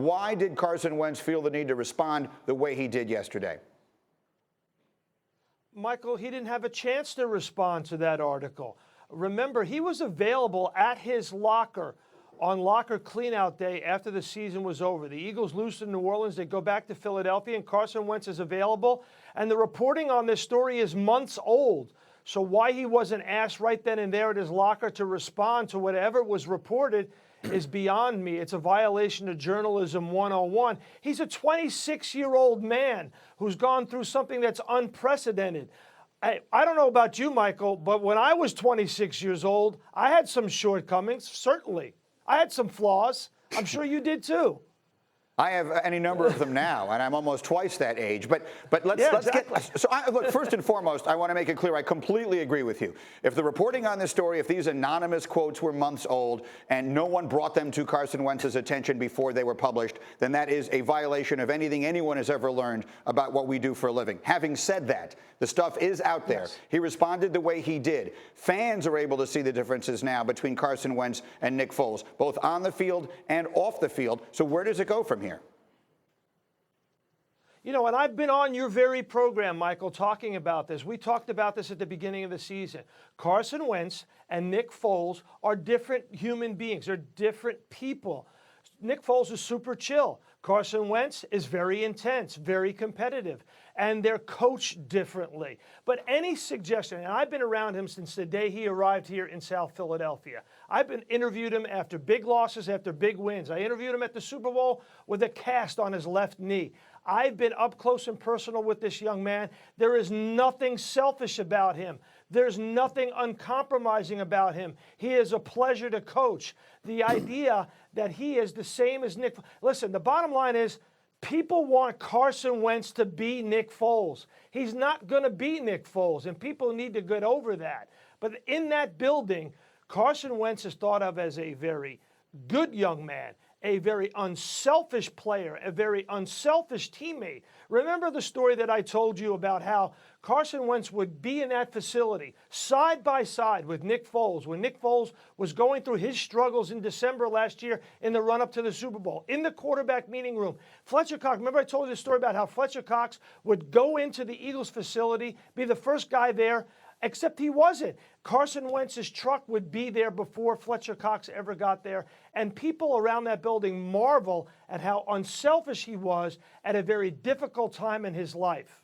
Why did Carson Wentz feel the need to respond the way he did yesterday? Michael, he didn't have a chance to respond to that article. Remember, he was available at his locker on locker cleanout day after the season was over. The Eagles lose to New Orleans. They go back to Philadelphia, and Carson Wentz is available. And the reporting on this story is months old. So why he wasn't asked right then and there at his locker to respond to whatever was reported is beyond me. It's a violation of journalism 101. He's a 26-year-old man who's gone through something that's unprecedented. I don't know about you, Michael, but when I was 26 years old, I had some shortcomings, certainly. I had some flaws. I'm sure you did too. I have any number of them now, and I'm almost twice that age. But let's exactly. get. So, look, first and foremost, I want to make it clear I completely agree with you. If the reporting on this story, if these anonymous quotes were months old and no one brought them to Carson Wentz's attention before they were published, then that is a violation of anything anyone has ever learned about what we do for a living. Having said that, the stuff is out there. Yes. He responded the way he did. Fans are able to see the differences now between Carson Wentz and Nick Foles, both on the field and off the field. So where does it go from here? You know, and I've been on your very program, Michael, talking about this. We talked about this at the beginning of the season. Carson Wentz and Nick Foles are different human beings. They're different people. Nick Foles is super chill. Carson Wentz is very intense, very competitive, and they're coached differently. But any suggestion, and I've been around him since the day he arrived here in South Philadelphia. I've been interviewed him after big losses, after big wins. I interviewed him at the Super Bowl with a cast on his left knee. I've been up close and personal with this young man. There is nothing selfish about him. There's nothing uncompromising about him. He is a pleasure to coach. The idea that he is the same as Nick. Listen, the bottom line is people want Carson Wentz to be Nick Foles. He's not going to be Nick Foles, and people need to get over that. But in that building, Carson Wentz is thought of as a very good young man, a very unselfish player, a very unselfish teammate. Remember the story that I told you about how Carson Wentz would be in that facility side by side with Nick Foles when Nick Foles was going through his struggles in December last year in the run-up to the Super Bowl, in the quarterback meeting room. Fletcher Cox, remember I told you the story about how Fletcher Cox would go into the Eagles facility, be the first guy there, except he wasn't. Carson Wentz's truck would be there before Fletcher Cox ever got there. And people around that building marvel at how unselfish he was at a very difficult time in his life.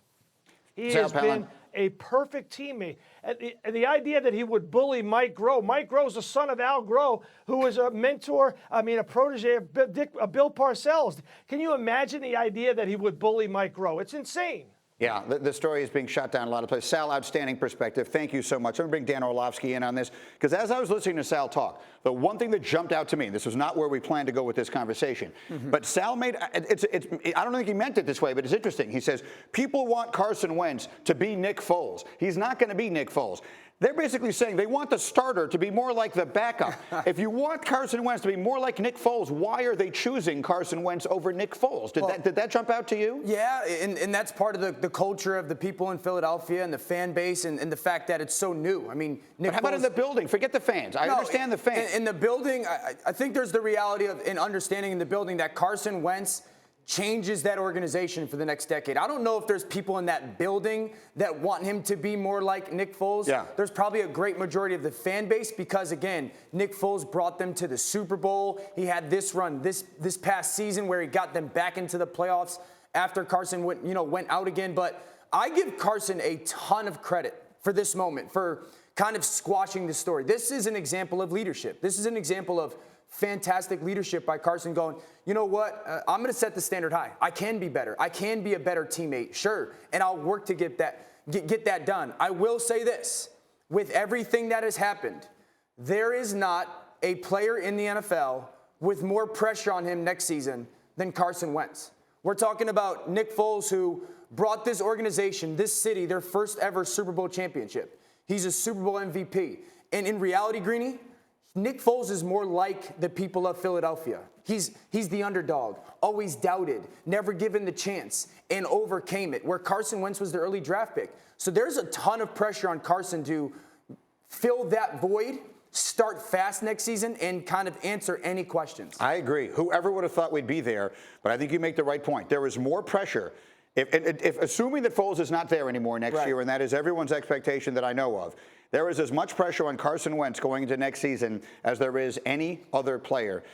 He has been a perfect teammate. And the idea that he would bully Mike Groh. Mike Groh is the son of Al Groh, who was a mentor, a protege of Bill Parcells. Can you imagine the idea that he would bully Mike Groh? It's insane. Yeah, the story is being shot down a lot of places. Sal, outstanding perspective. Thank you so much. I'm going to bring Dan Orlovsky in on this, because as I was listening to Sal talk, the one thing that jumped out to me, this was not where we planned to go with this conversation, but Sal made, I don't think he meant it this way, but it's interesting. He says, people want Carson Wentz to be Nick Foles. He's not going to be Nick Foles. They're basically saying they want the starter to be more like the backup. If you want Carson Wentz to be more like Nick Foles, why are they choosing Carson Wentz over Nick Foles? Did that jump out to you? Yeah, and that's part of the culture of the people in Philadelphia and the fan base and the fact that it's so new. I mean, Nick But how about in the building? Forget the fans. I understand the fans. In the building, I think there's the reality of an understanding in the building that Carson Wentz changes that organization for the next decade. I don't know if there's people in that building that want him to be more like Nick Foles. Yeah. There's probably a great majority of the fan base because, again, Nick Foles brought them to the Super Bowl. He had this run this past season where he got them back into the playoffs after Carson went out again. But I give Carson a ton of credit for this moment, for kind of squashing the story. This is an example of leadership. This is an example of fantastic leadership by Carson going, you know what, I'm going to set the standard high. I can be better. I can be a better teammate, sure, and I'll work to get that done. I will say this, with everything that has happened, there is not a player in the NFL with more pressure on him next season than Carson Wentz. We're talking about Nick Foles, who brought this organization, this city, their first ever Super Bowl championship. He's a Super Bowl MVP. And in reality, Greeny, Nick Foles is more like the people of Philadelphia. He's the underdog, always doubted, never given the chance, and overcame it, where Carson Wentz was the early draft pick. So there's a ton of pressure on Carson to fill that void start fast next season and kind of answer any questions. I agree. Whoever would have thought we'd be there, but I think you make the right point. There is more pressure. If assuming that Foles is not there anymore next year, and that is everyone's expectation that I know of, there is as much pressure on Carson Wentz going into next season as there is any other player.